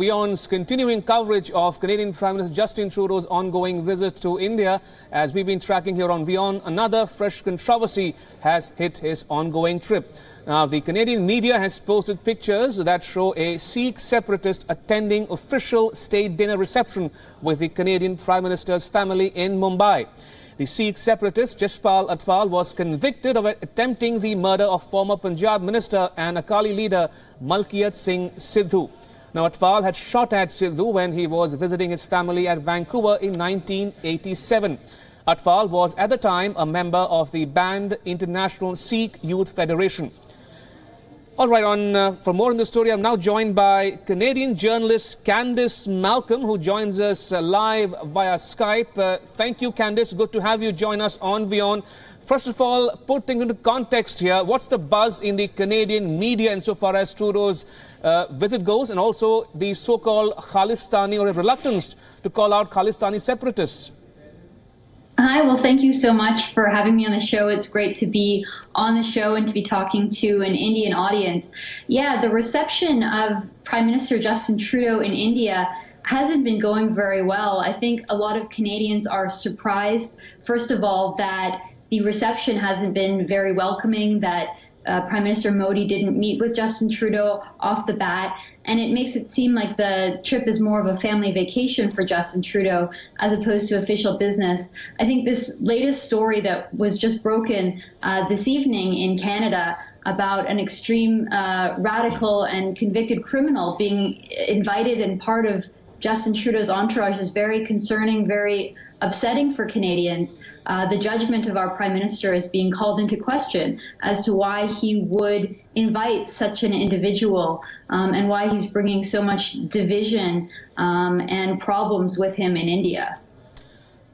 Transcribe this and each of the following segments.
WION's continuing coverage of Canadian Prime Minister Justin Trudeau's ongoing visit to India. As we've been tracking here on WION, another fresh controversy has hit his ongoing trip. Now, the Canadian media has posted pictures that show a Sikh separatist attending official state dinner reception with the Canadian Prime Minister's family in Mumbai. The Sikh separatist Jaspal Atwal was convicted of attempting the murder of former Punjab minister and Akali leader Malkiyat Singh Sidhu. Now, Atwal had shot at Sidhu when he was visiting his family at Vancouver in 1987. Atwal was at the time a member of the banned International Sikh Youth Federation. All right, for more on this story, I'm now joined by Canadian journalist Candice Malcolm, who joins us live via Skype. Thank you, Candice. Good to have you join us on WION. First of all, put things into context here. What's the buzz in the Canadian media insofar as Trudeau's visit goes, and also the so-called Khalistani, or a reluctance to call out Khalistani separatists? Hi, well, thank you so much for having me on the show. It's great to be on the show and to be talking to an Indian audience. Yeah, the reception of Prime Minister Justin Trudeau in India hasn't been going very well. I think a lot of Canadians are surprised, first of all, that the reception hasn't been very welcoming, that Prime Minister Modi didn't meet with Justin Trudeau off the bat, and it makes it seem like the trip is more of a family vacation for Justin Trudeau as opposed to official business. I think this latest story that was just broken this evening in Canada about an extreme radical and convicted criminal being invited and part of Justin Trudeau's entourage is very concerning, very upsetting for Canadians. The judgment of our Prime Minister is being called into question as to why he would invite such an individual and why he's bringing so much division and problems with him in India.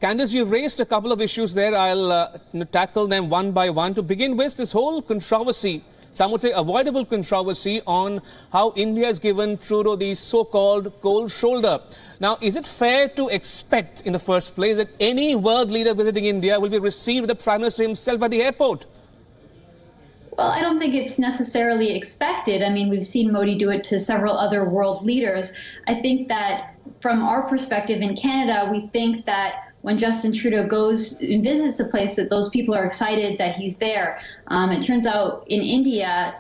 Candice, you've raised a couple of issues there. I'll tackle them one by one. To begin with, this whole controversy, some would say avoidable controversy, on how India has given Trudeau the so-called cold shoulder. Now, is it fair to expect in the first place that any world leader visiting India will be received with the Prime Minister himself at the airport? Well, I don't think it's necessarily expected. I mean, we've seen Modi do it to several other world leaders. I think that from our perspective in Canada, we think that when Justin Trudeau goes and visits a place, that those people are excited that he's there. It turns out in India,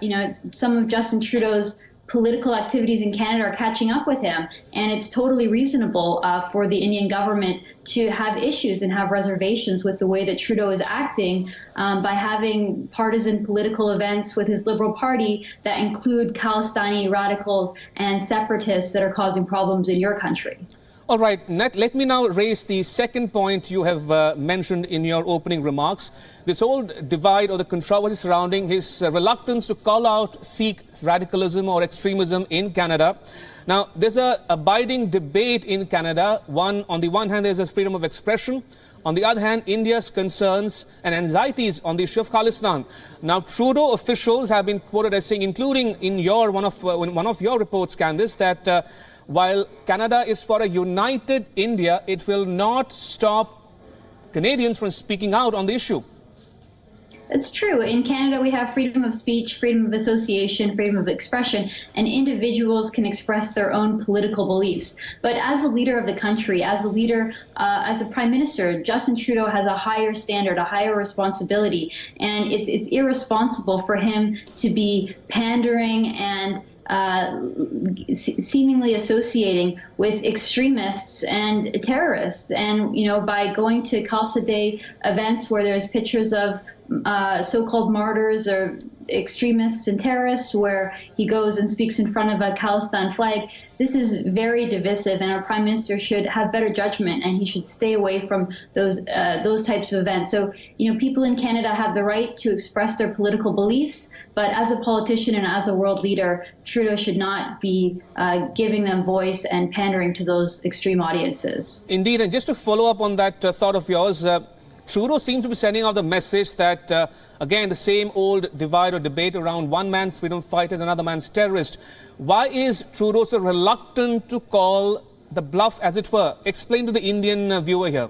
some of Justin Trudeau's political activities in Canada are catching up with him, and it's totally reasonable for the Indian government to have issues and have reservations with the way that Trudeau is acting by having partisan political events with his Liberal Party that include Khalistani radicals and separatists that are causing problems in your country. All right, let me now raise the second point you have mentioned in your opening remarks. This whole divide or the controversy surrounding his reluctance to call out Sikh radicalism or extremism in Canada. Now, there's an abiding debate in Canada. On the one hand, there's a freedom of expression. On the other hand, India's concerns and anxieties on the issue of Khalistan. Now, Trudeau officials have been quoted as saying, including in one of your reports, Candice, that while Canada is for a united India, it will not stop Canadians from speaking out on the issue. It's true. In Canada, we have freedom of speech, freedom of association, freedom of expression, and individuals can express their own political beliefs. But as a leader of the country, as a leader, as a Prime Minister, Justin Trudeau has a higher standard, a higher responsibility, and it's irresponsible for him to be pandering and seemingly associating with extremists and terrorists. And, by going to Khalsa Day events where there's pictures of so-called martyrs or extremists and terrorists, where he goes and speaks in front of a Khalistan flag, this is very divisive, and our Prime Minister should have better judgment, and he should stay away from those types of events. So, people in Canada have the right to express their political beliefs, but as a politician and as a world leader, Trudeau should not be giving them voice and pandering to those extreme audiences. Indeed, and just to follow up on that thought of yours, Trudeau seems to be sending out the message that, again, the same old divide or debate around one man's freedom fighters, another man's terrorist. Why is Trudeau so reluctant to call the bluff, as it were? Explain to the Indian viewer here.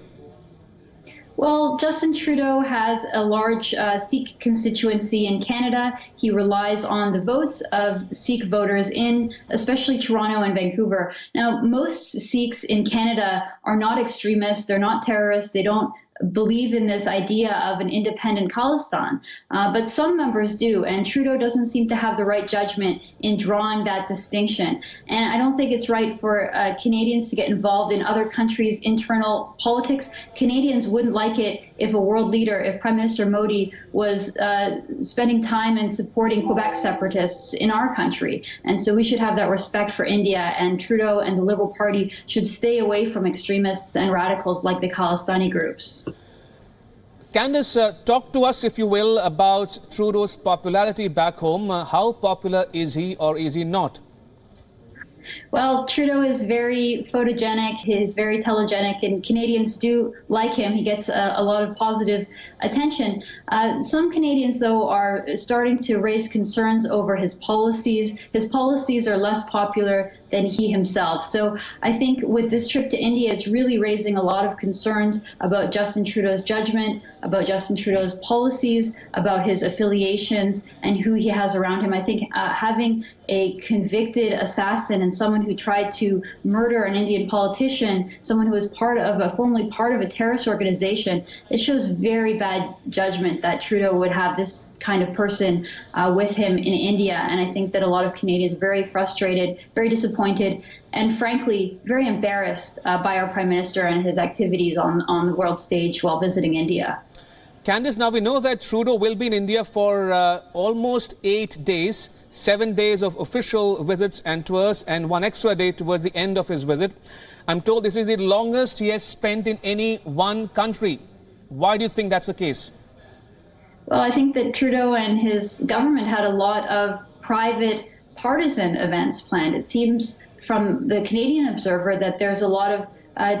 Well, Justin Trudeau has a large Sikh constituency in Canada. He relies on the votes of Sikh voters in especially Toronto and Vancouver. Now, most Sikhs in Canada are not extremists. They're not terrorists. They don't believe in this idea of an independent Khalistan. But some members do, and Trudeau doesn't seem to have the right judgment in drawing that distinction. And I don't think it's right for Canadians to get involved in other countries' internal politics. Canadians wouldn't like it if a world leader, if Prime Minister Modi was spending time and supporting Quebec separatists in our country. And so we should have that respect for India, and Trudeau and the Liberal Party should stay away from extremists and radicals like the Khalistani groups. Candice, talk to us, if you will, about Trudeau's popularity back home. How popular is he, or is he not? Well, Trudeau is very photogenic, he's very telegenic, and Canadians do like him. He gets a lot of positive attention. Some Canadians, though, are starting to raise concerns over his policies. His policies are less popular than he himself. So I think with this trip to India, it's really raising a lot of concerns about Justin Trudeau's judgment, about Justin Trudeau's policies, about his affiliations, and who he has around him. I think having a convicted assassin and someone who tried to murder an Indian politician, someone who was formerly part of a terrorist organization, it shows very bad judgment that Trudeau would have this kind of person with him in India. And I think that a lot of Canadians are very frustrated, very disappointed, and frankly, very embarrassed by our Prime Minister and his activities on the world stage while visiting India. Candice, now we know that Trudeau will be in India for almost 8 days, 7 days of official visits and tours, and 1 extra day towards the end of his visit. I'm told this is the longest he has spent in any one country. Why do you think that's the case? Well, I think that Trudeau and his government had a lot of private partisan events planned. It seems from the Canadian Observer that there's a lot of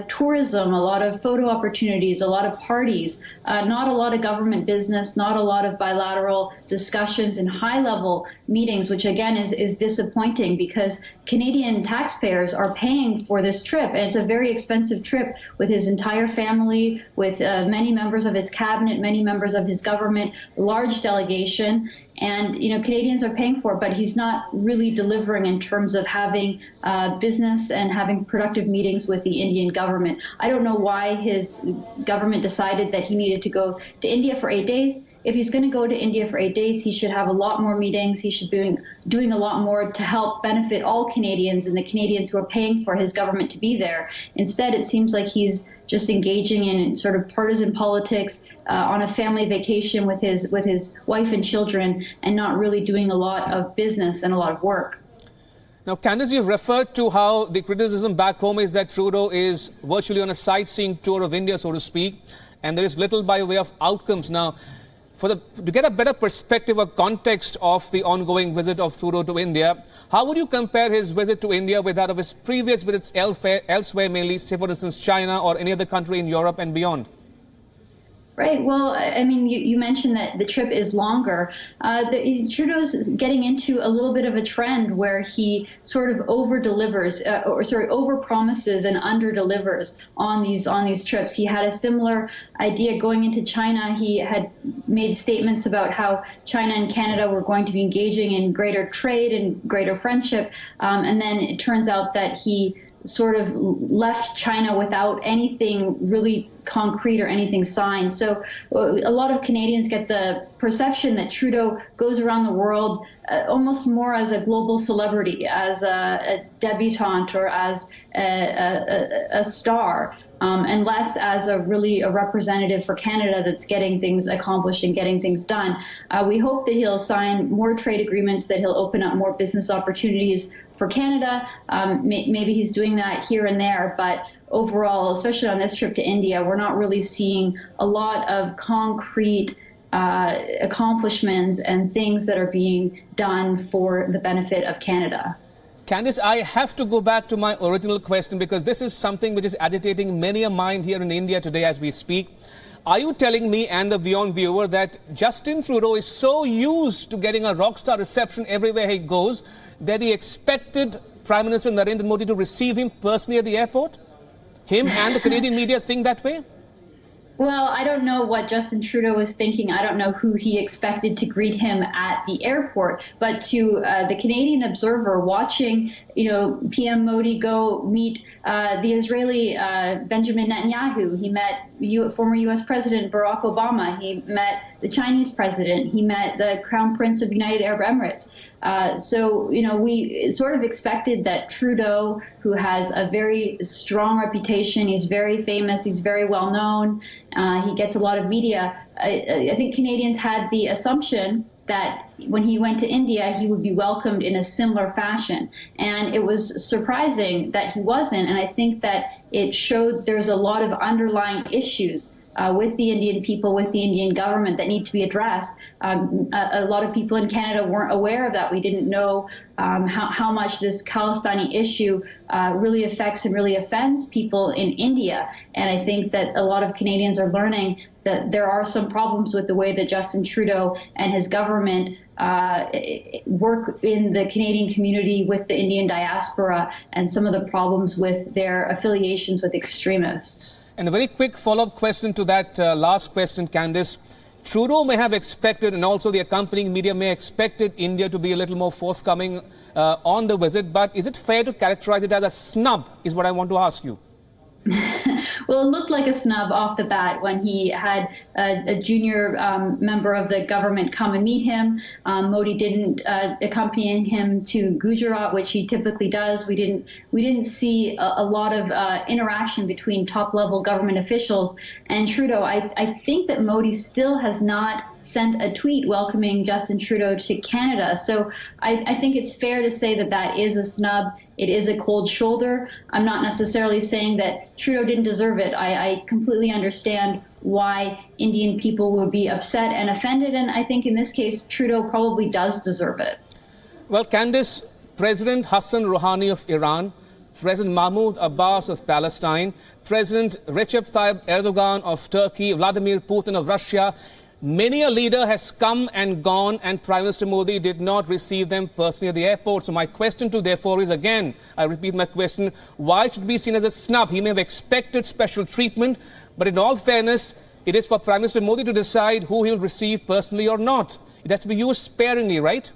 tourism, a lot of photo opportunities, a lot of parties, not a lot of government business, not a lot of bilateral discussions and high-level meetings, which again is disappointing because Canadian taxpayers are paying for this trip. And it's a very expensive trip with his entire family, with many members of his cabinet, many members of his government, large delegation. And, Canadians are paying for it, but he's not really delivering in terms of having business and having productive meetings with the Indian government. I don't know why his government decided that he needed to go to India for 8 days. If he's going to go to India for 8 days, he should have a lot more meetings. He should be doing a lot more to help benefit all Canadians and the Canadians who are paying for his government to be there. Instead, it seems like he's just engaging in sort of partisan politics on a family vacation with his wife and children, and not really doing a lot of business and a lot of work. Now, Candice, you've referred to how the criticism back home is that Trudeau is virtually on a sightseeing tour of India, so to speak, and there is little by way of outcomes. Now, to get a better perspective or context of the ongoing visit of Trudeau to India, how would you compare his visit to India with that of his previous visits elsewhere, mainly, say, for instance, China or any other country in Europe and beyond? Right. Well, I mean, you mentioned that the trip is longer. Trudeau's getting into a little bit of a trend where he sort of over-promises and under-delivers on these trips. He had a similar idea going into China. He had made statements about how China and Canada were going to be engaging in greater trade and greater friendship. And then it turns out that he sort of left China without anything really concrete or anything signed. So a lot of Canadians get the perception that Trudeau goes around the world almost more as a global celebrity, as a debutante or as a star, and less as a representative for Canada that's getting things accomplished and getting things done. We hope that he'll sign more trade agreements, that he'll open up more business opportunities for Canada. Maybe he's doing that here and there, but overall, especially on this trip to India, we're not really seeing a lot of concrete accomplishments and things that are being done for the benefit of Canada. Candice, I have to go back to my original question because this is something which is agitating many a mind here in India today as we speak. Are you telling me and the WION viewer that Justin Trudeau is so used to getting a rockstar reception everywhere he goes that he expected Prime Minister Narendra Modi to receive him personally at the airport? Him and the Canadian media think that way? Well, I don't know what Justin Trudeau was thinking. I don't know who he expected to greet him at the airport. But to the Canadian observer watching, PM Modi go meet the Israeli Benjamin Netanyahu. He met former U.S. President Barack Obama. He met the Chinese president. He met the Crown Prince of the United Arab Emirates. We sort of expected that Trudeau, who has a very strong reputation, he's very famous, he's very well known, he gets a lot of media. I think Canadians had the assumption that when he went to India, he would be welcomed in a similar fashion. And it was surprising that he wasn't. And I think that it showed there's a lot of underlying issues with the Indian people, with the Indian government that need to be addressed. A lot of people in Canada weren't aware of that. We didn't know how much this Khalistani issue really affects and really offends people in India. And I think that a lot of Canadians are learning that there are some problems with the way that Justin Trudeau and his government work in the Canadian community with the Indian diaspora and some of the problems with their affiliations with extremists. And a very quick follow-up question to that last question, Candice. Trudeau may have expected, and also the accompanying media may have expected India to be a little more forthcoming on the visit, but is it fair to characterize it as a snub, is what I want to ask you? Well, it looked like a snub off the bat when he had a junior member of the government come and meet him. Modi didn't accompany him to Gujarat, which he typically does. We didn't see a lot of interaction between top-level government officials and Trudeau. I think that Modi still has not sent a tweet welcoming Justin Trudeau to Canada. So I think it's fair to say that that is a snub. It is a cold shoulder. I'm not necessarily saying that Trudeau didn't deserve it. I completely understand why Indian people would be upset and offended. And I think in this case, Trudeau probably does deserve it. Well, Candice, President Hassan Rouhani of Iran, President Mahmoud Abbas of Palestine, President Recep Tayyip Erdogan of Turkey, Vladimir Putin of Russia, many a leader has come and gone, and Prime Minister Modi did not receive them personally at the airport. So my question to therefore is, again, I repeat my question, why should it be seen as a snub? He may have expected special treatment, but in all fairness, it is for Prime Minister Modi to decide who he will receive personally or not. It has to be used sparingly, right?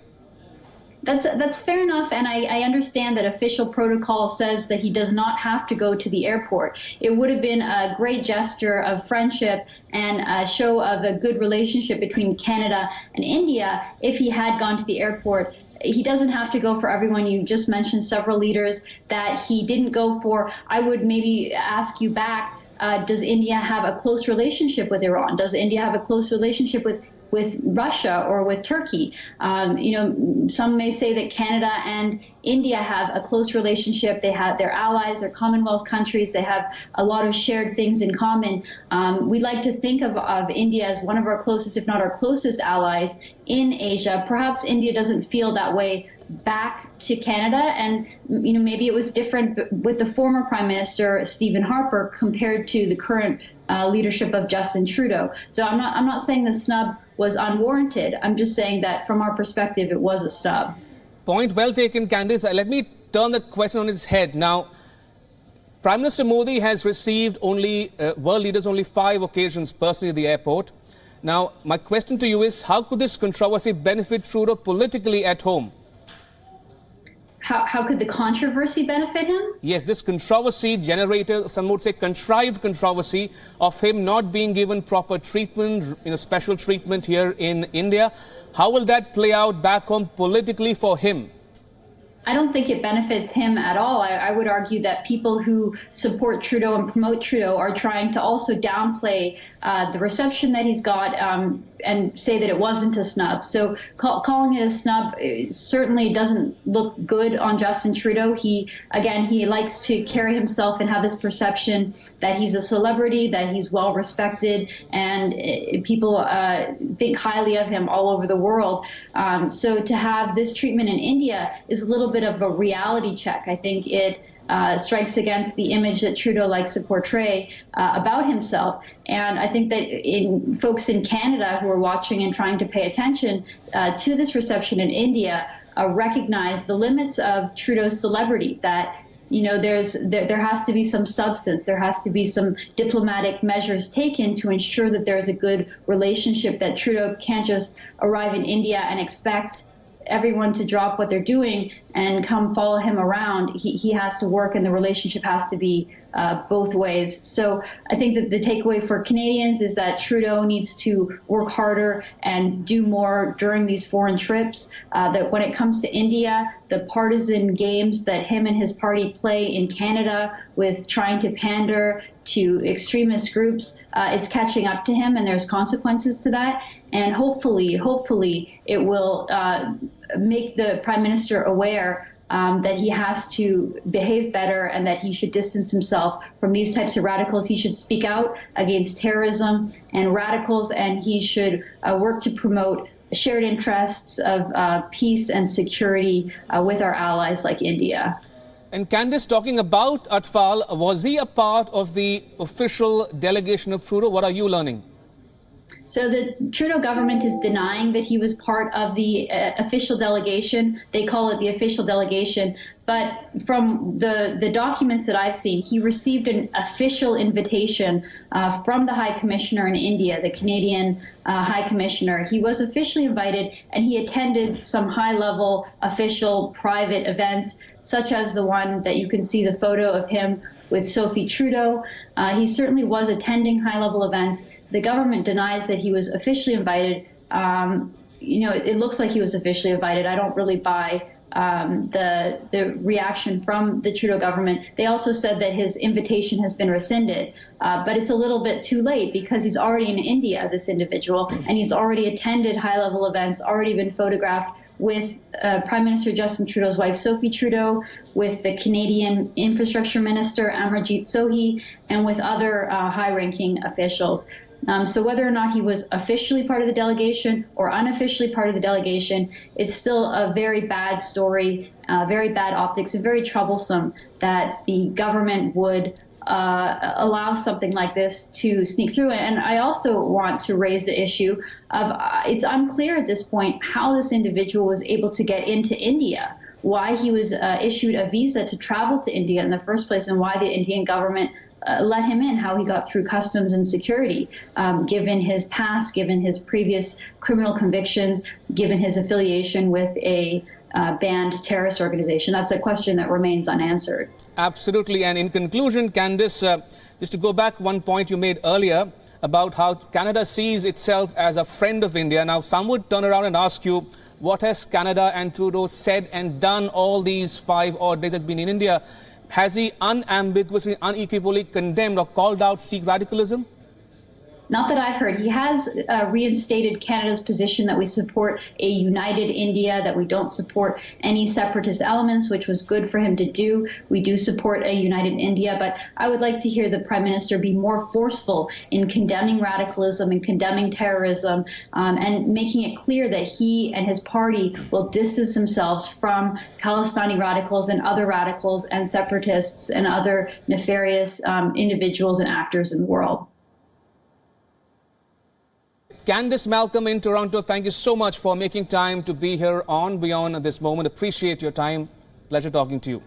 That's fair enough, and I understand that official protocol says that he does not have to go to the airport. It would have been a great gesture of friendship and a show of a good relationship between Canada and India if he had gone to the airport. He doesn't have to go for everyone. You just mentioned several leaders that he didn't go for. I would maybe ask you back, does India have a close relationship with Iran? Does India have a close relationship with Russia or with Turkey? Some may say that Canada and India have a close relationship. They have their allies, they're Commonwealth countries. They have a lot of shared things in common. We like to think of India as one of our closest, if not our closest allies in Asia. Perhaps India doesn't feel that way back to Canada, and maybe it was different with the former Prime Minister Stephen Harper compared to the current leadership of Justin Trudeau. So I'm not saying the snub was unwarranted. I'm just saying that from our perspective, it was a snub. Point well taken, Candice. Let me turn that question on its head. Now, Prime Minister Modi has received world leaders only 5 occasions personally at the airport. Now, my question to you is, how could this controversy benefit Trudeau politically at home? How could the controversy benefit him? Yes, this controversy generated, some would say contrived controversy, of him not being given proper treatment, special treatment here in India. How will that play out back home politically for him? I don't think it benefits him at all. I would argue that people who support Trudeau and promote Trudeau are trying to also downplay the reception that he's got and say that it wasn't a snub. So calling it a snub certainly doesn't look good on Justin Trudeau. He likes to carry himself and have this perception that he's a celebrity, that he's well respected, and people think highly of him all over the world. So to have this treatment in India is a little bit of a reality check. I think it strikes against the image that Trudeau likes to portray about himself. And I think that folks in Canada who are watching and trying to pay attention to this reception in India recognize the limits of Trudeau's celebrity, that there has to be some substance. There has to be some diplomatic measures taken to ensure that there's a good relationship, that Trudeau can't just arrive in India and expect everyone to drop what they're doing and come follow him around. He has to work, and the relationship has to be both ways. So I think that the takeaway for Canadians is that Trudeau needs to work harder and do more during these foreign trips, that when it comes to India, the partisan games that him and his party play in Canada with trying to pander to extremist groups, it's catching up to him, and there's consequences to that. And hopefully it will make the Prime Minister aware that he has to behave better and that he should distance himself from these types of radicals. He should speak out against terrorism and radicals, and he should work to promote shared interests of peace and security with our allies like India. And Candice, talking about Atfal, was he a part of the official delegation of Trudeau? What are you learning? So the Trudeau government is denying that he was part of the official delegation. They call it the official delegation. But from the documents that I've seen, he received an official invitation from the High Commissioner in India, the Canadian High Commissioner. He was officially invited, and he attended some high-level official private events, such as the one that you can see the photo of him with Sophie Trudeau. He certainly was attending high-level events. The government denies that he was officially invited. It looks like he was officially invited. I don't really buy the reaction from the Trudeau government. They also said that his invitation has been rescinded, but it's a little bit too late because he's already in India, this individual, and he's already attended high-level events, already been photographed with Prime Minister Justin Trudeau's wife, Sophie Trudeau, with the Canadian Infrastructure Minister, Amarjeet Sohi, and with other high-ranking officials. So whether or not he was officially part of the delegation or unofficially part of the delegation, it's still a very bad story, very bad optics, and very troublesome that the government would allow something like this to sneak through. And I also want to raise the issue of it's unclear at this point how this individual was able to get into India, why he was issued a visa to travel to India in the first place, and why the Indian government let him in, how he got through customs and security, given his past, given his previous criminal convictions, given his affiliation with a banned terrorist organization. That's a question that remains unanswered. Absolutely. And in conclusion, Candice, just to go back one point you made earlier about how Canada sees itself as a friend of India. Now, some would turn around and ask you, what has Canada and Trudeau said and done all these 5 odd days that's been in India? Has he unambiguously, unequivocally condemned or called out Sikh radicalism? Not that I've heard. He has reinstated Canada's position that we support a united India, that we don't support any separatist elements, which was good for him to do. We do support a united India, but I would like to hear the Prime Minister be more forceful in condemning radicalism and condemning terrorism, and making it clear that he and his party will distance themselves from Khalistani radicals and other radicals and separatists and other nefarious individuals and actors in the world. Candice Malcolm in Toronto, thank you so much for making time to be here on WION at this moment. Appreciate your time. Pleasure talking to you.